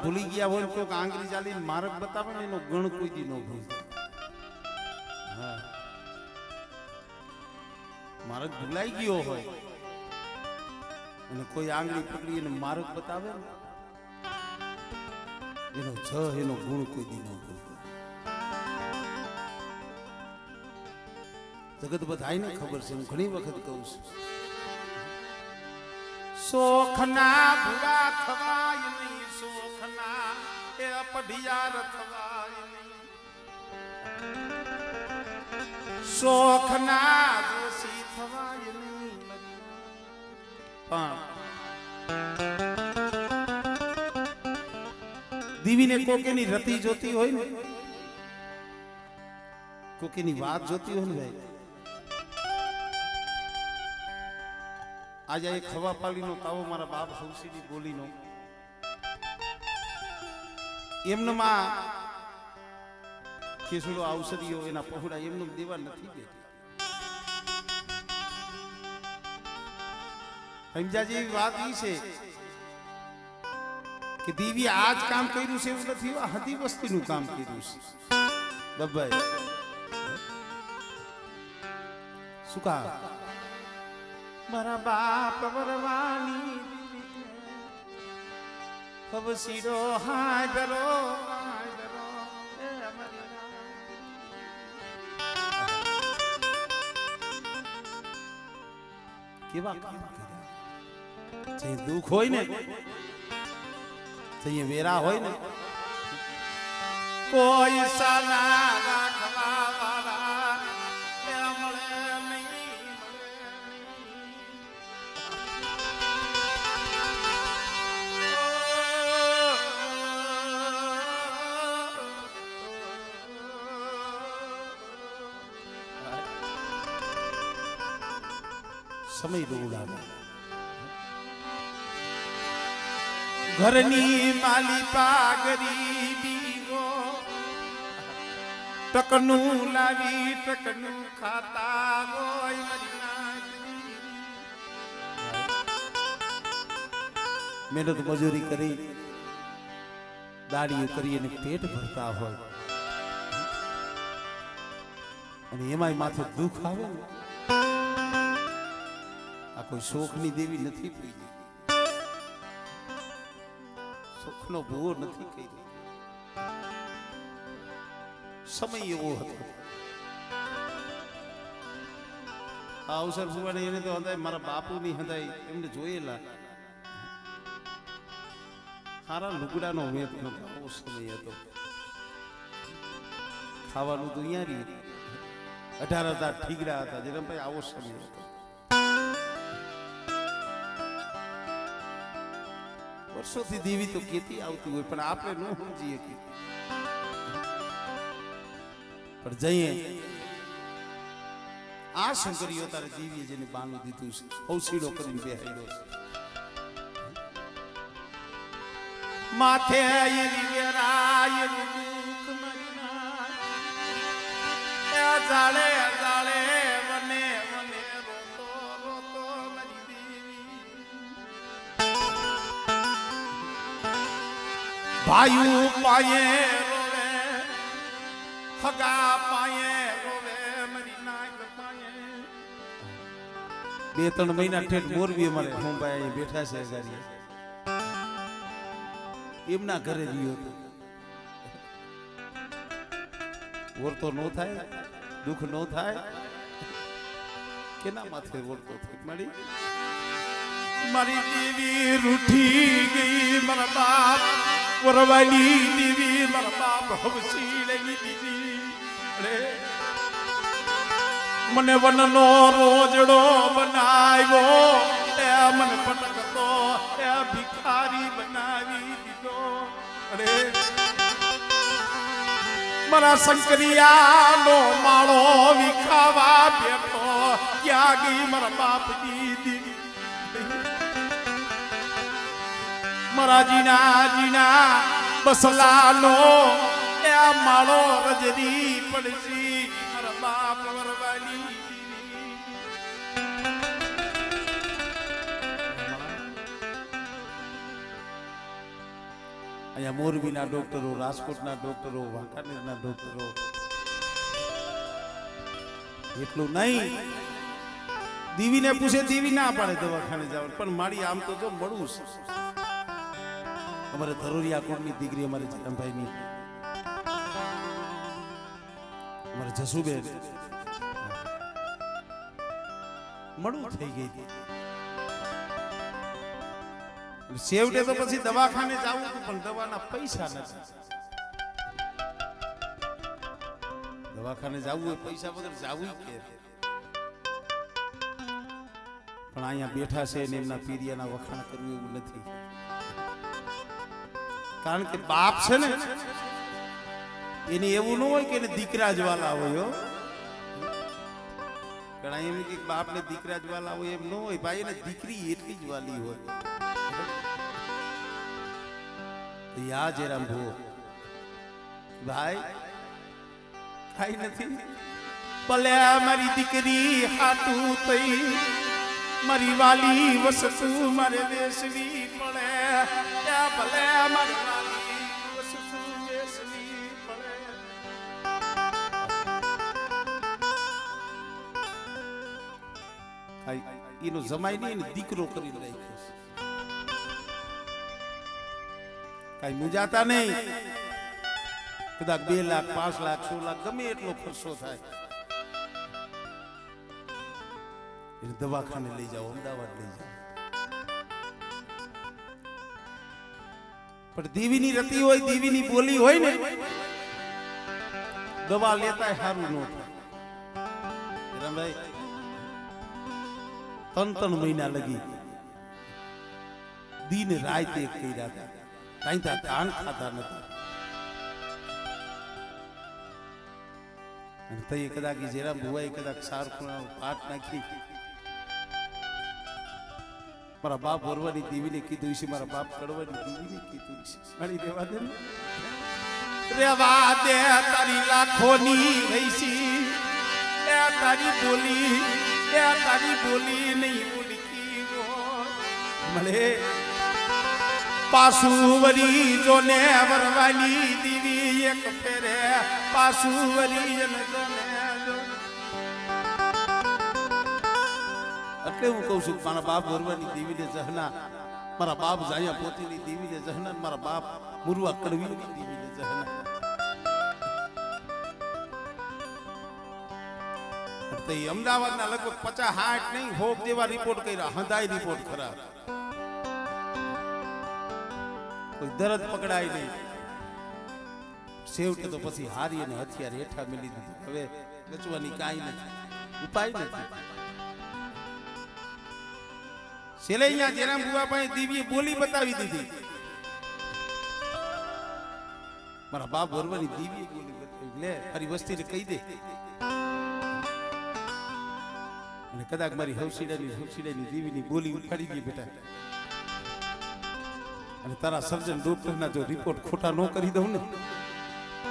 ભૂલી ગયા હોય તો આંગળી ચાલીને માર્ગ બતાવે ને એનો ગણ કોઈ દી ન ભૂલતો. હા, માર્ગ ભૂલાઈ ગયો હોય અને કોઈ આંગળી પકડી એને માર્ગ બતાવે ને એનો એનો ગુણ કોઈ દી ન ભૂલતો. જગત બધાને ખબર છે, હું ઘણી વખત કહું છું, શોખના ભૂરા થવાય નહીં, શોખના એ પઢિયાર થવાય નહીં, શોખના દોષી થવાય નહીં. પણ દીવીને કોકેની રતી જોતી હોય ને, કોકેની વાત જોતી હોય ને ભાઈ, આજે એક ખવાપાલીનો તાવો મારા બાપ હૌસીની બોલીનો એમનામાં કેસુડો ઔષધિઓ એના પહોળા એમનું દેવા નથી દેતી. સમજાજી વાત ઈ છે કે દેવી આજ કામ કર્યું છે એવું નથી, હદી વસ્તીનું કામ કર્યું છે. દબાઈ શું કા મારા બાપ વરવાની હવે શીરો હાજરો કેવા કામ કર્યા. જે દુઃખ હોય ને, જે વેરા હોય ને, કોઈ સાના રાખવા વાળા મળે નહીં, સમય દોડાવે. ઘરની માલિપા ગરીબી ગો ટકનું લાવી ટકનું ખાતા હોય. મહેનત મજૂરી કરી દાડીઓ કરી અને પેટ ભરતા હોય અને એમાંય માથે દુઃખ આવે ને, આ કોઈ શોખની દેવી નથી પડી, સુખનો ભૂવો નથી કર્યો. સમય એવો હતો. આ અવસર ભુવાને એને તો હંધાય મારા બાપુની હંધાય એમને જોયેલા સારા લુગડાનો વેત નતો. આવો સમય હતો. ખાવાનું તો અહીંયા રહી 18 હતા, ઠીગડા હતા. જયરામભાઈ આવો સમય હતો. વર્ષોથી દેવી તો કેતી આવતી હોય પણ આપણે ન સમજીએ કે. પણ જઈએ આ શંકરીઓ તારે દેવીએ જેને બાનું દીધું છે, હૌસીડો કરીને બેહાડ્યો છે. માથે એની વેરાય દુઃખ મરના એ જાળે જાળે વને વને રોતો રોતો મરી દેવી. ભાયુ પાયે રોવે, હગા પાયે રોવે, મરી નાક પાયે. 2-3 મહિના ઠેઠ મોરબી અમારે હું ભાઈ બેઠા છે ગાડી, એમના ઘરે રહ્યો હતો. ઓરતો નો થાય, દુઃખ નો થાય, કેના માથે ઓરતો થાય. મારી દેવી રૂઠી ગઈ, મારા બાપ વરવાલી દેવી, મારા બાપ હવસી લઈ દીધી. મને વનનો રોજડો બનાવ્યો, એ મને પટકતો એ ભિખારી બનાવી દીધો. અરે મારા શંકરિયાનો માળો વિખાવા બેઠો, ક્યાં ગઈ મારા બાપજી દીદી. મારા જીના જીના બસલાનો એ માળો રજરી પડશી, મારા બાપ વરવાલી. અહીંયા મોરબીના ડોક્ટરો, રાજકોટના ડોક્ટરો, વાંકાનેરના ડોક્ટરો, એટલું નહીં દીવીને પૂછે, દીવી ના પાડે દવાખાને જવાનું, પણ મારી આમ તો જો મળવું છે. અમારે ધરોરિયા કોટની દીકરી અમારે જયરામભાઈની, અમારે જસુબેન મળવું થઈ ગઈ હતી. છેવટે તો પછી દવાખાને જવું પણ દવાના પૈસા નથી. દવાખાને જવું હોય પૈસા વગર જવું કે, પણ અહીંયા બેઠા છે ને એમના પીરિયાના વખાણ કરવું એવું નથી. કારણ કે બાપ છે ને એને એવું ન હોય કે એને દીકરા જ વાલા હોય. ઘણા એમ કે બાપ ને દીકરા જ વાલા હોય એમ ન હોય ભાઈ, એને દીકરી એટલી જ વાલી હોય. યા જયરામ ભો ભાઈ કઈ નથી, ભલે મારી દીકરી હાટું થઈ મારી વાલી વસ્તુ મારે વેસવી પડે, ભલે મારી વાલી વસ્તુ વેસવી પડે. એનો જમાઈ નહીં એને દીકરો કરી રાખ્યો છે. કઈ મુજાતા નહીં. કદાચ 2 લાખ 5 લાખ 6 લાખ ગમે એટલો ખર્ચો થાય, એને દવાખાને લઈ જાઓ, અમદાવાદ લઈ જાઓ. પણ દીવીની રતી હોય, દીવીની બોલી હોય ને, દવા લેતા સારું ન થાય. રામભાઈ 3 મહિના લગી દીન રાત એક કર્યા હતા, કાંઈ ધાન ખાતા નથી. અને તઈ કદાચ જયરામ ભુવાએ કદાચ સાર પાઠ નાખી, મારા બાપ વરવાની દીવીને કીધું છે, મારા બાપ કડવાની દીવીને કીધું છે, મારી રેવા દે રેવા દે તારી લાખોની વૈસી, એ તારી બોલી, એ તારી બોલી નહીં ઉડકી ગો મળે. પાછું વરી જોને વરવાની દીવી એક ફેરે, પાછું વરી જોને. એટલે હું કહું છું મારા બાપ વરવાની દીવીને જહના, મારા બાપ જાયા પોતીની દીવીને જહના, મારા બાપ મુરવા કડવીની દીવીને જહના. તો અમદાવાદના લગભગ 50-60 નહીં 100 જેવા રિપોર્ટ કર્યા, હંધાઈ રિપોર્ટ ખરા. કોઈ દર્દ પકડાય નહીં. છેવટે તો પછી હારી અને હથિયાર હેઠા મેલી દીધું. હવે બચવાની કાંઈ નથી, ઉપાય નથી. છેલ્લે અહીંયા જયરામ બુવા પાસે દીવીએ બોલી બતાવી દીધી. મારા બાપ વરવાની દીવીએ બોલી બતાવી, લે મારી વસ્તીને કહી દે. અને કદાચ મારી હવસીડાની દીવીની બોલી ઉખાડી ગઈ બેટા, અને તારા સર્જન ડોક્ટરના જો રિપોર્ટ ખોટા ન કરી દઉં ને,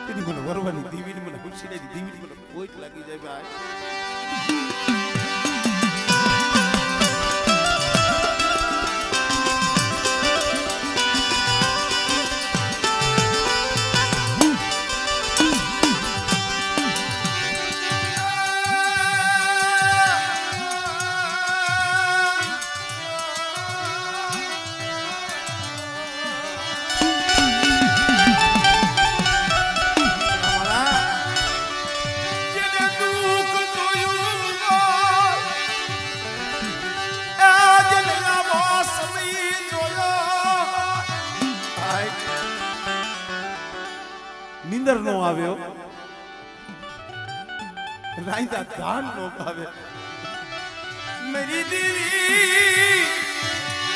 તેની મને વરવાની દીવીની, મને હવસીડાની દીવીની મને કોઈ લાગી જાય ભાઈ. નિંદર નો આવ્યો, રાઈતા ધાન નો ભાવે. મેરી દીવી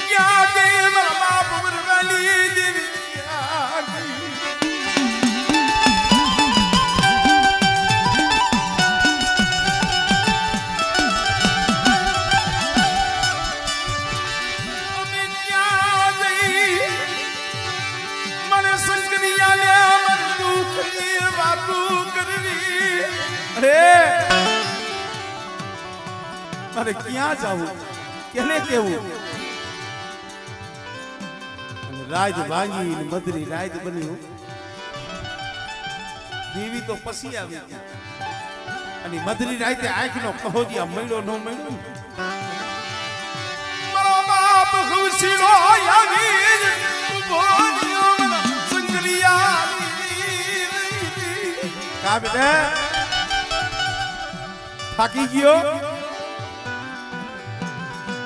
ક્યાં ગઈ, મારા બાપ વરવાલી દીવી ક્યાં ગઈ. મારે ક્યાં જવું, કેને કેવું. અને રાજ ભાંગી મધરી રાજ બન્યું દેવી તો પછી આવી અને મધરી રાતે આંખનો કહોજી મળ્યો ન મળ્યો મારો બાપ હુસીનો આવી બોલ્યો સંગલિયા કા બેટા થાકી ગયો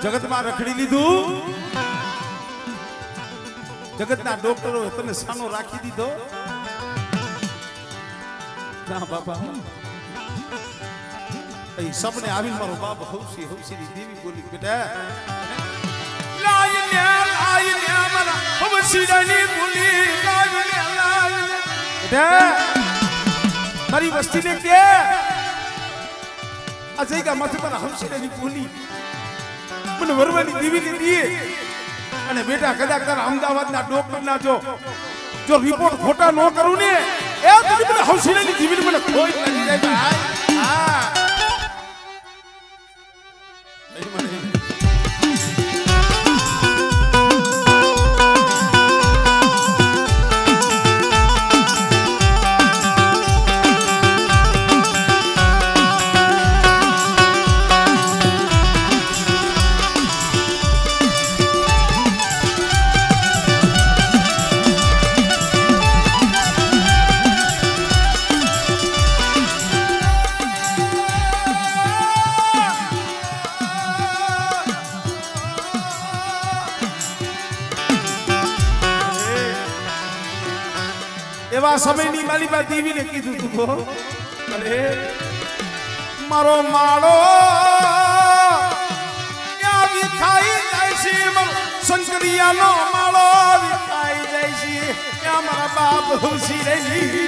જગતમાં રખડી લીધું જગતના ડોક્ટરો તને સાનો રાખી દીધો ના બાપા એ સપને આવીને મારો બાપ હૌસી હૌસીની દેવી બોલી બેટા લાયને મારા હૌસીની બોલી લાયને બેટા મારી વસ્તીને કે આ જઈગા માથે મારા હૌસીની બોલી મને વરવાની દેવીને દીએ અને બેટા કદાચ તારા અમદાવાદના ડોક્ટરના જો રિપોર્ટ ખોટા ન કરું ને એ તો મને હૌસીની દેવીને મને કોઈ લાગી જાય ભાઈ હા એવા સમયની માલિકા દેવીને કીધું તું અરે મારો માળો ત્યાં વિખાઈ જાય છે શંકરિયાનો માળો વિખાઈ જાય છે ત્યાં મારા બાપ હુસી રહી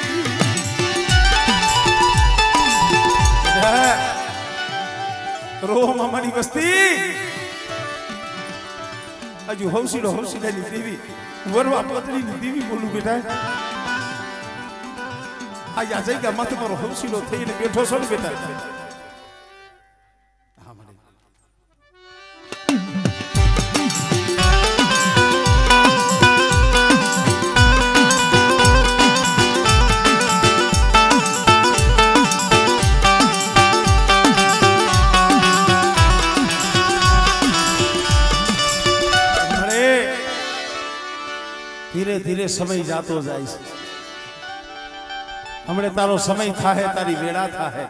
રોમ અમારી વસ્તી હજુ હૌસીની દેવી વરવા પત્નીની દેવી બોલું બેટા આ જગ્યા માથે મારો હૌસીલો થઈને બેઠો છો ને બેટા ધીરે ધીરે સમય જાતો જાય છે हमने तारो समय था है तारी वेड़ा था है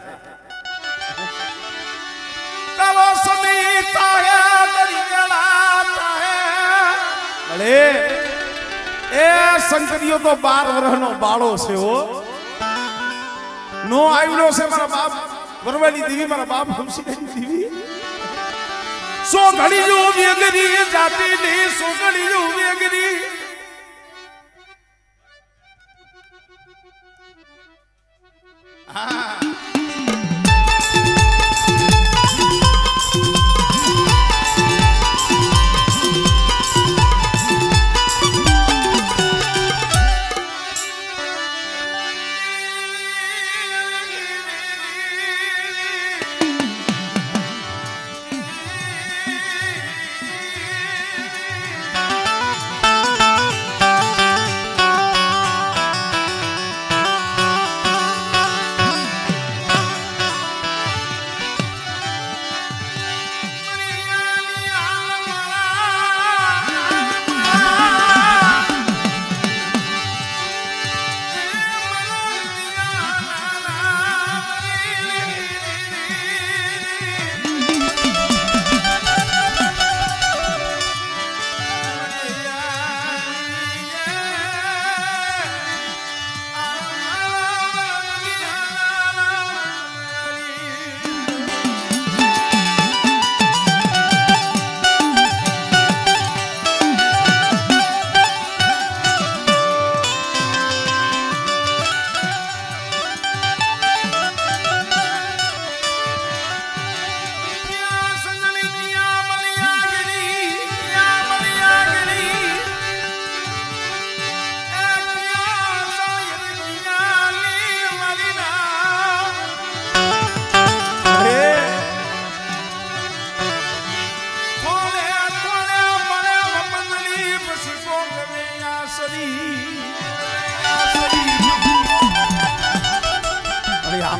तारो समय था है तारी वेड़ा था है अरे ए शंकरियो तो 12 वर्षनो बाळो છે હો નો આવ્યો છે મારા બાપ વરવાની દેવી મારા બાપ હમસીની દેવી સો ઘડી જો વેગરી જાતી ની સો ઘડી જો વેગરી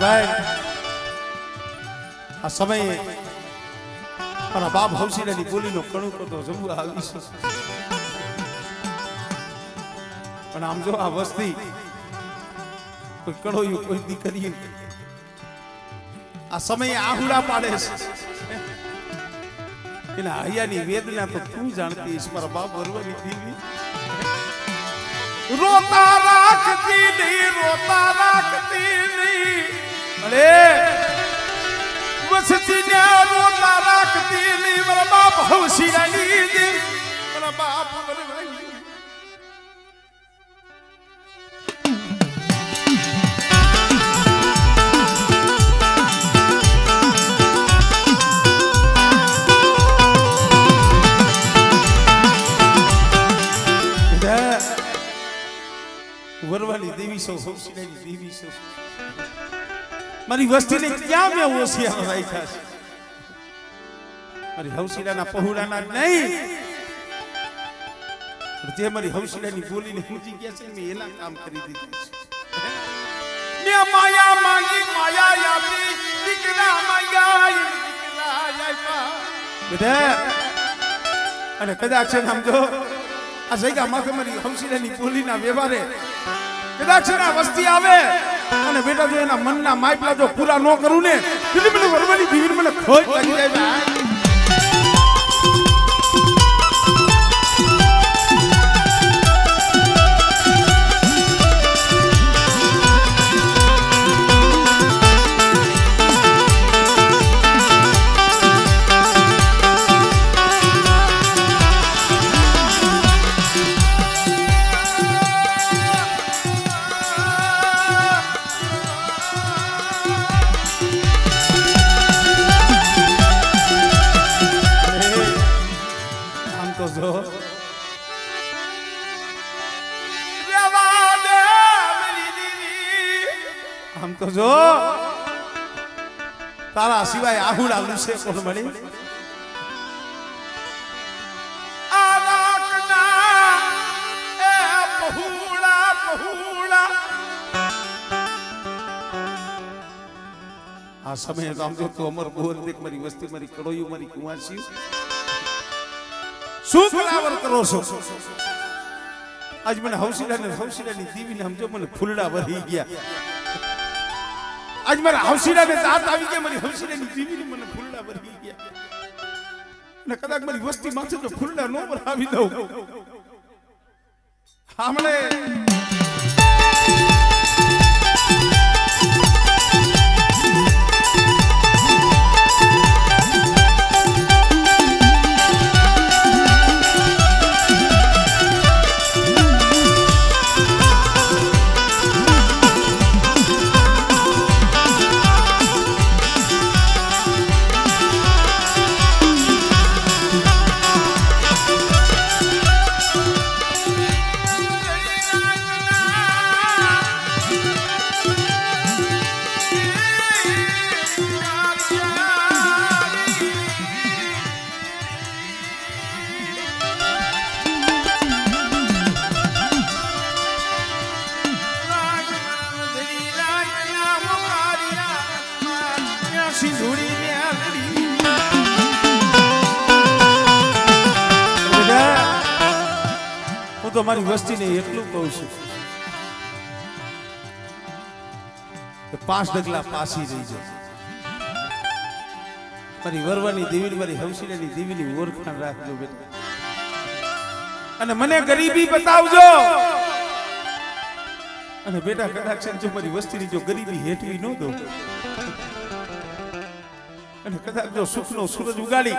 ભાઈ આ સમયે મારા બાપ હવસીલાની બોલીનો કણુકો તો જમવા આવી છે પણ આમ જો આ વસ્તી કોઈ કણોયું કોઈ દીકરી આ સમયે આહુડા પાડે છે એના હૈયાની વેદના તો તું જાણતી છે મારા બાપ વરવાની દીવી રોતા રાખતી નહીં અરે વસતી ને રોતા રાખતી નહીં મારા બાપ હવસીલાની દીવી મારા બાપ વરવાની વરવાની દેવી સૌ હવસીલાની દેવી સૌ મારી વસ્તીને ક્યાં મેં ઓસિયા રાખ્યા છે મારી હવસીલાના પહોળાના નહીં જે મારી હવસીલાની બોલીને સમજી ગયા છે મેં એના કામ કરી દીધું છે મેં માયા માંગી માયા આપી દીકરા માંગ્યા દીકરા આપ્યા બધા અને કદાચ છે સમજો આ જગ્યા માથે મારી હવસીલાની બોલીના વ્યવહારે કદાચ ના વસ્તી આવે અને બેટા જો એના મનના માપલા જો પૂરા ન કરું ને એટલે મને વરવાની દીવીને મને ખોટ લાગી જાય આમ તો જો તારા સિવાય આહુડા લૂસે કોણ મળી આ સમયે તો આમ જો તું અમર બોલ દેખ મારી વસ્તી મારી કડોયું મારી કુંવાસી શું કરાવર કરો છો આજ મને હવસીલાની દીવીને સમજો મને ફૂલડા ભરી ગયા આજ મારા હવસીલાને દાંત આવી ગયા મારી હવસીલાની દીવીને મને ફૂલડા ભરી ગયા અને કદાચ મારી વસ્તી માથે તો ફૂલડા નો ભરાવી દઉં હામળે હું તો મારી વસ્તીને એટલું કહું છું કે 5 ડગલા પાછી રહી જાય મારી વરવાની દેવીની મારી હવસીલાની દેવીની ઓળખાણ રાખજો બેટા અને મને ગરીબી બતાવજો અને બેટા કદાચ જો મારી વસ્તીની જો ગરીબી હેઠવી ન દો અને કદાચ જો સુખનો સૂરજ ઉગાડી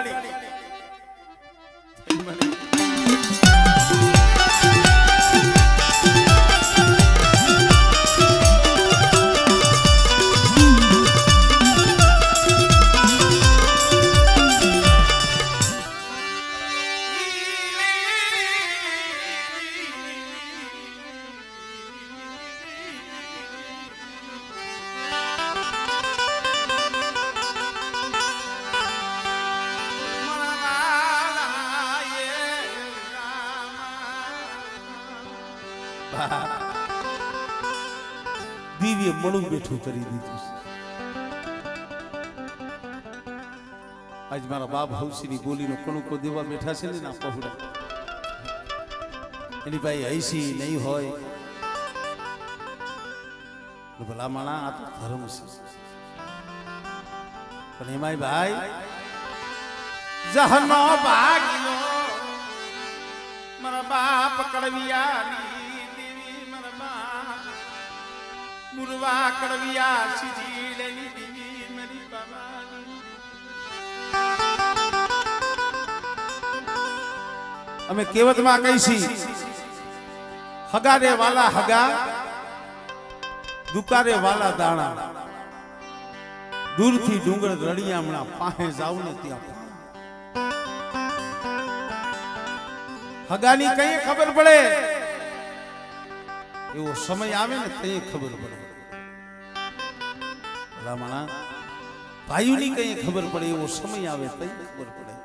દિવ્ય મળું બેઠું કરી દીધું आज मारा बाप हौसीनी बोलीनो कणुको देवा बैठा छे ने ना पहुड़ा एनी भाई हईसी नहीं होय तो भला माणा आ तो धर्म छे पण एमाय भाई जहनो भाग्यो मारा बाप कड़वियानी देवी मारा बाप मुरवा कड़विया सीजीलेनी देवी मेरी बाबानी अमे केवत में कहीशी हगारे वाला हगा दुकारे वाला दाणा दूर थी डूंगर रड़ियामणा पाहे जाऊ ने त्या हगानी कई खबर पड़े एवो समय आवे ने तई खबर पड़े भलामणा भाईनी कई खबर पड़े एवो समय आवे तई खबर पड़े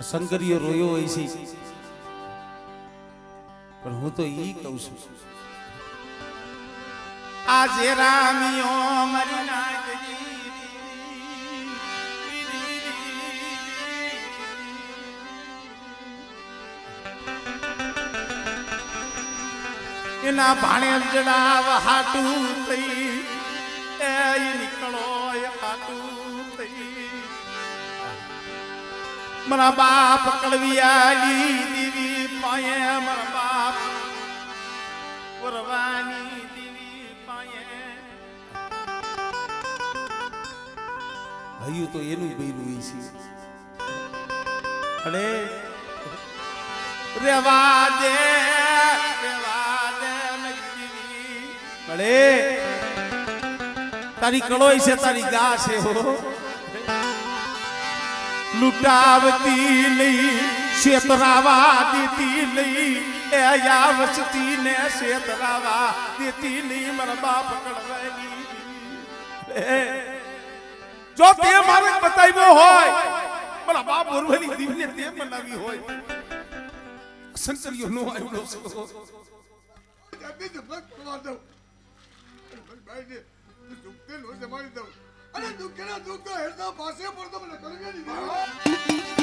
शंकरियो रोयो ऐसी पर हूँ तो यही कहूँ छू आज रामियो मरी नाथ जी इना भाणे जड़ाव हाटू तई ए निकलो ये हाटू तई मरा बाप कड़वियाली देवी पाए मरा बाप वरवानी देवी पाए हयु तो एनु बेलू इसी अरे रेवा दे अरे तारी कड़ोई से तारी गा से हो लुटावती नहीं शेतरावा देती नहीं यावसती ने शेतरावा देती नहीं मरा बाप कड़वानी जो ते मारे बताइबो होय मरा बाप बोरवली देवी ने ते मनावी होय संकरियो नो आइलो सो जल्दी से बस मार दो भाई जी दुखते लो से मार दो अरे दुख के ना दुख तो हरदा पासे पर तो मैंने कर गया नहीं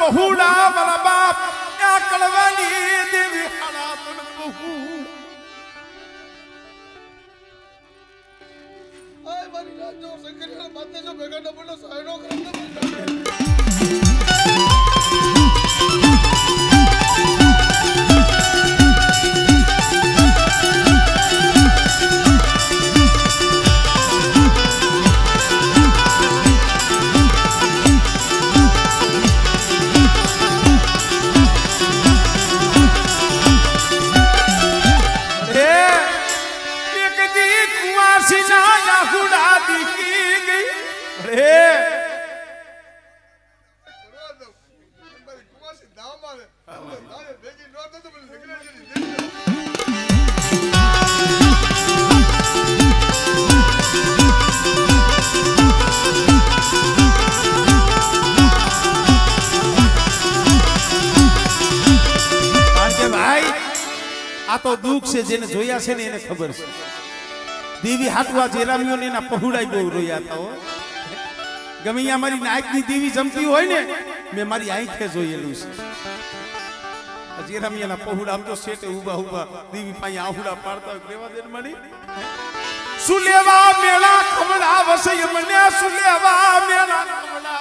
बहुड़ा मरा बाप या कड़वानी देवी हला तन बहु आए मारी रात जो शंकरिया बातें जो बेगा डबल साइडो करने आ तो दुख से जेने जोया छे ने एने खबर छे देवी हाटवा जेरामियो ने ना पहुड़ाई बो रोया था हो गमिया मारी नायकनी देवी जमती होय ने मैं मारी आंखे जोयेलू छे जेरामिया ना पहुड़ा हम तो सेटे उबा उबा देवी पाई आहुड़ा पाड़ता देवा देन मणी सुलेवा मेला खमड़ा वसय मने सुलेवा मेला खमड़ा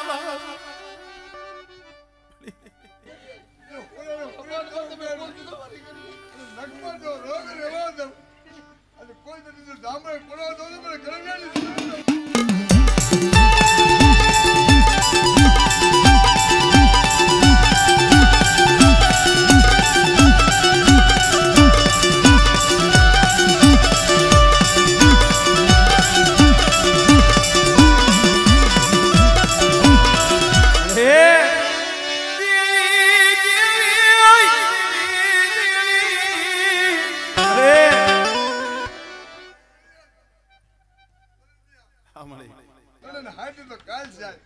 માટે તો કાલ જાય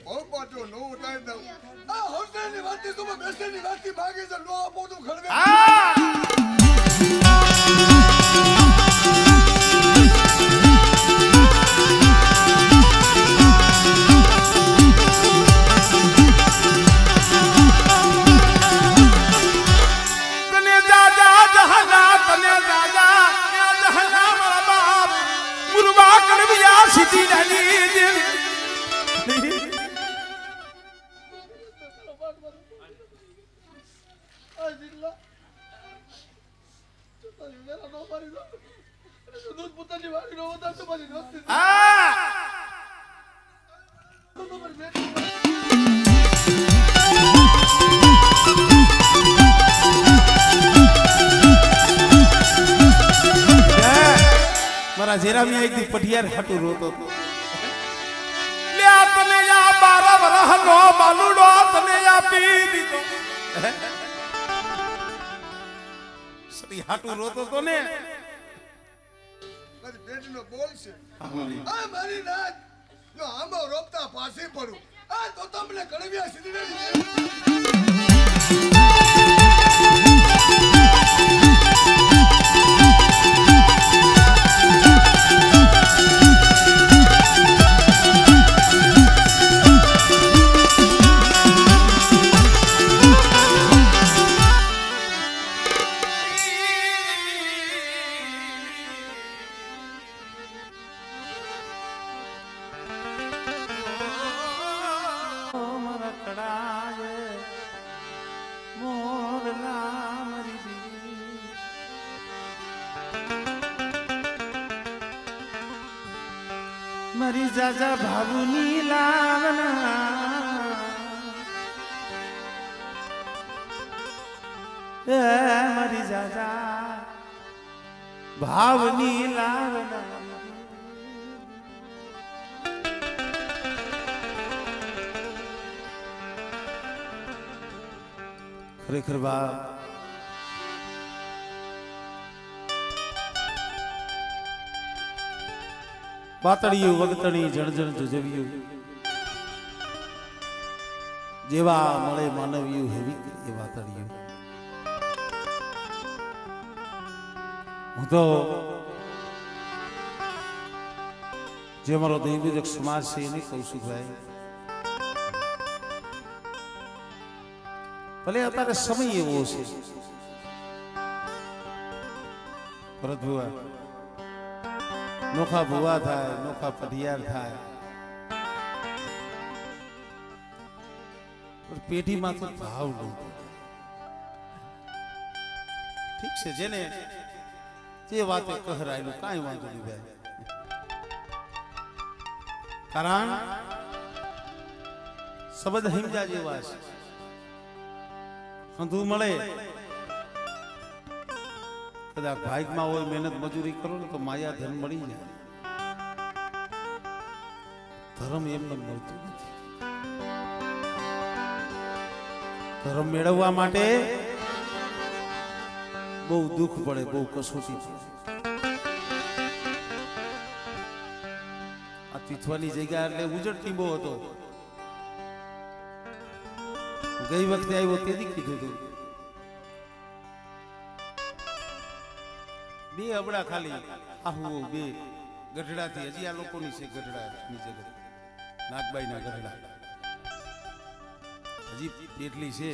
બહુ પાછો નો ઉતારી દઉં આ હોસ્ટેલની વાતથી તો બેસેની વાતથી ભાગે છે નો આપો તો ખડવે મારા જેરામી એક દી પઢિયાર હાટુ રોતો હતો લ્યા તને યા 12 વરહનો બાલુડો તને યા પી દીધો સરી હાટુ રોતો તો ને મારી બેટીનો બોલ છે આ મારી નાત જો આંબો રોપતા પાસે પડું આ તો તમને કડવિયા સીધી मरी जाजा भावनी लावना मरी जाजा भावनी लावना खरेखर बाप પાતળિયું વગતણી જણજણ જજવ્યું જેવા મળે માનવ્યું હેવી એ વાતળિયું હું તો જે મારો દૈવિક સમાજ છે એને કહું છું ભાઈ ભલે અત્યારે સમય એવો છે ભરત ભુવા નોખા ભુવા થાય નોખા પઢિયાર થાય પણ પેઢીમાં તો ભાવ નહોતો ઠીક છે જેને જે વાતે કહરાયેલું કાંઈ વાંધો નહીં ભાઈ કારણ શબ્દ હિમજા જેવા છે સંધુ મળે કદાચ ભાગમાં હોય મહેનત મજૂરી કરો ને તો માયા ધન મળી જાય ધર્મ એમને મળતું નથી ધર્મ મેળવવા માટે બહુ દુઃખ પડે બહુ કસોટી પડે આ તીથવાની જગ્યા એટલે ઉજળતી બહુ હતો ગઈ વખતે આવ્યો તેથી કીધું હતું બે અબડા ખાલી આહુ બે ગઢડાથી હજી આ લોકોની છે ગઢડાની જગત નાગબાઈના ગઢડા હજી એટલી છે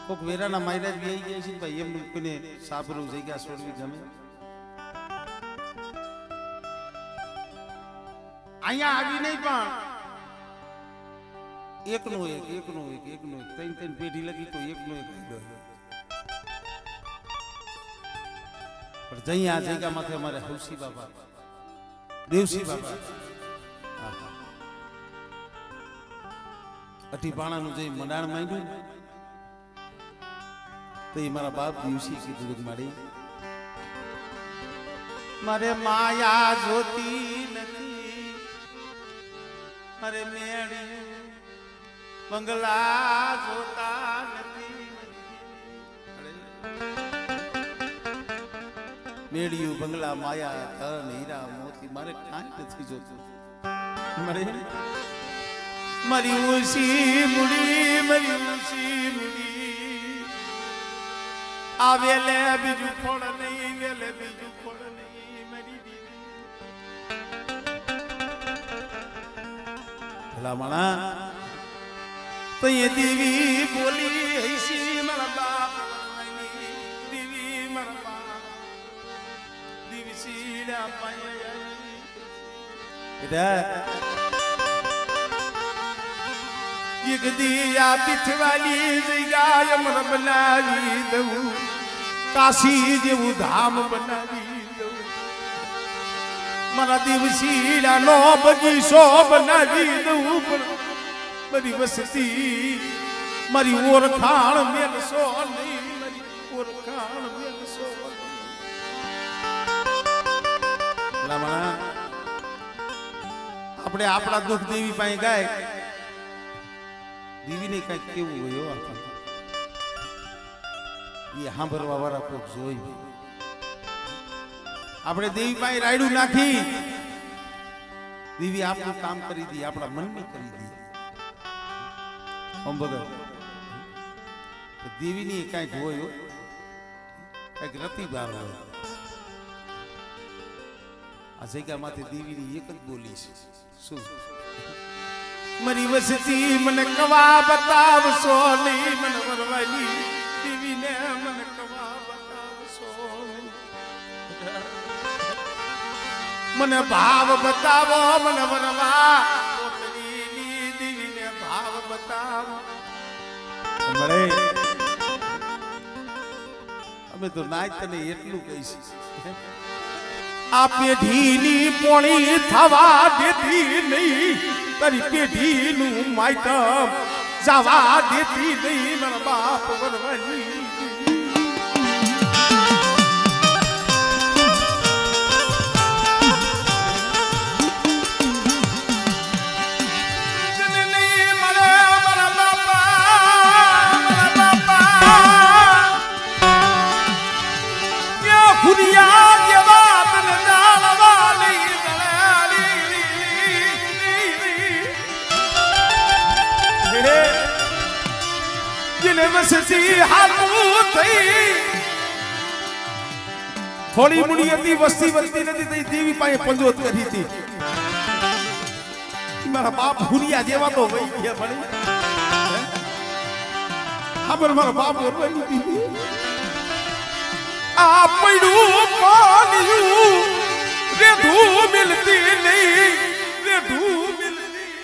કોક વેરાના માયરા જ વ્યાઈ ગયા છે ભાઈ એમનું કોઈને સાબરું જગ્યા છોડવી ગમે અહીંયા આવી નહીં પણ એકનો એક ત્રણ પેઢી લગી તો એકનો એક પણ જઈ આ જગ્યા માથે અમારે હવસી બાબા દેવસી બાબા અઠીપાણાનું જે મંડાણ માંડ્યું તો એ મારા બાપ દિવસી કીધું મારી મારે માયા જોતી નથી મારે મેળી બંગલા જોતા નથી મેળિયું બંગલા માયા ધન હીરા મોતી મારે કાંઈ નથી જોતું મારે મારી ઓછી મૂડી આ વેલે બીજું ફળ નહીં વેલે બીજું ફળ નહીં મારી ભલા માણા તો એ દેવી બોલી હૈસી મારા બાપ દેવી મારા બાપ દેવી સીડા પાયા એક દિયા પીઠવાલી જગ્યા અમર બનાવી દઉં કાશી જેવું ધામ બનાવી દઉં મારા દેવશીલા નો બગીચો બનાવી દઉં મારી વસતી મારી ઓળખાણ મેલશો નહીં મારી ઓળખાણ મેલશો આપણે આપણા દુઃખ દેવી પાસે ગાય દેવીને કઈક કેવું હોય એ સાંભળવા વાળા કોક જોઈ આપણે દેવી પાસે રાયડું નાખી દેવી આપણું કામ કરી દી આપણા મનની કરી દી દેવીની કઈક હોય કઈક રતિબાર હોય આ જગ્યામાંથી દેવીની એક જ બોલી છે શું મારી વસતી મને કવા બતાવશો નહીં મને વરવાની દેવીને મને કવા બતાવશો મને ભાવ બતાવો મને વરવા દેવીને ભાવ બતાવો મળે અમે તો નાય તને એટલું કહીશ આ પેઢીની પોણી થવા દેતી નહીં તારી પેઢીનું માયતમ જવા દેતી નહીં મારા બાપ વરવાની થોડી મુડી હતી વસ્તી વસ્તી નથી થઈ દેવી પાસે પંજોત કરી હતી મારા બાપ ભૂરિયા જેવા તો વહી ગયા ભણી ખબર મારા બાપ વરવાની દીધી આ પડ્યું પાણ્યું રેઢું મિલતી નહીં રેઢું મિલતી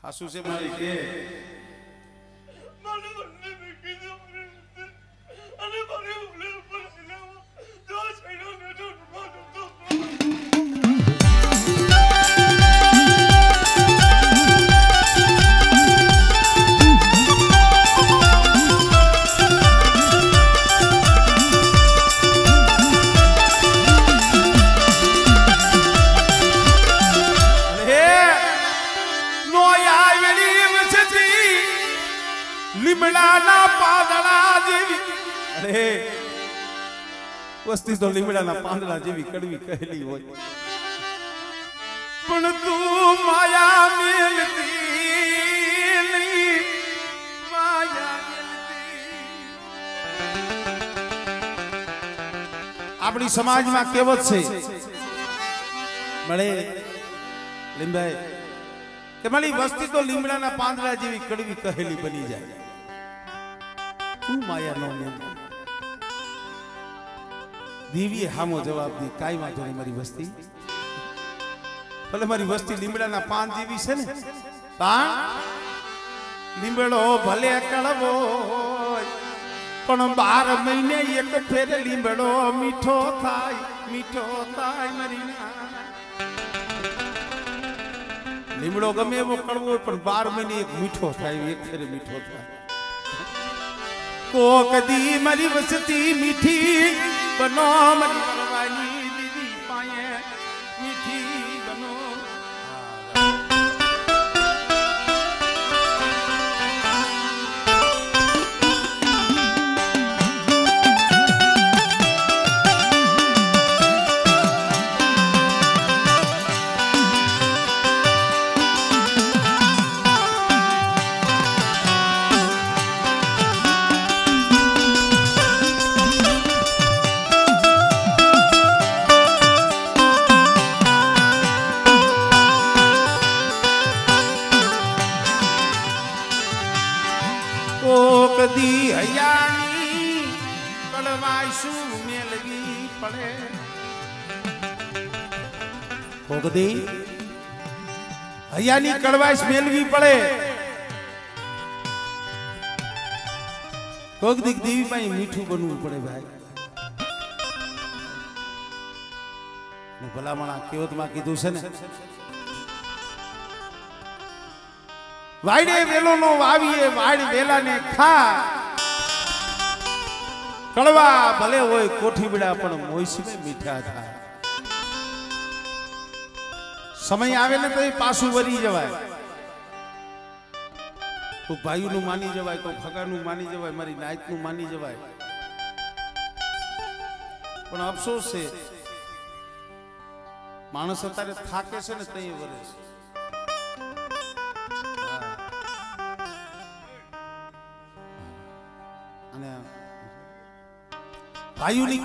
હાસુ છે મારી કે લીમડાના પાંદડા જેવી અરે વસ્તી તો લીમડાના પાંદડા જેવી કડવી કહેલી હોય પણ તું માયા મેલતી નહીં માયા આપણી સમાજમાં કહેવત છે મળે લીમભાઈ કે મારી વસ્તી તો લીમડાના પાંદડા જેવી કડવી કહેલી બની જાય તું માયા નો દેવીએ હામો જવાબ દી કાઈ વાંધો નહીં મારી વસ્તી ભલે મારી વસ્તી લીમડાના પાન જેવી છે ને પાન લીમડો ભલે કડવો પણ 12 મહિને એક ફેર લીમડો મીઠો થાય મારી લીમડો ગમે એવો કડવો પણ 12 મહિને એક મીઠો થાય એક ફેર મીઠો થાય કોક દી મારી વસતી મીઠી બનો મારી વરવાની દીદી પાયે મીઠી બનો કોક દી હૈયાની કડવાઈશું મેલવી પડે કોક દી હૈયાની કડવાઈશ મેલવી પડે કોક દી દેવી પાસે મીઠું બનવું પડે ભાઈ ભલામણા કેવતમાં કીધું છે ને વાયડે વેલો નો વાવીએ વાડ વેલા ને ખા કડવા ભલે હોય કોઠીબડા પણ મોયસી મીઠા થાય સમય આવે ને તો એ પાછું વરી જવાય કોઈ ભાઈનું માની જવાય કોઈ ફગાનું માની જવાય મારી નાયતનું માની જવાય પણ અફસોસ છે માણસ અત્યારે થાકે છે ને તઈ વરે છે અને ભાઈઓની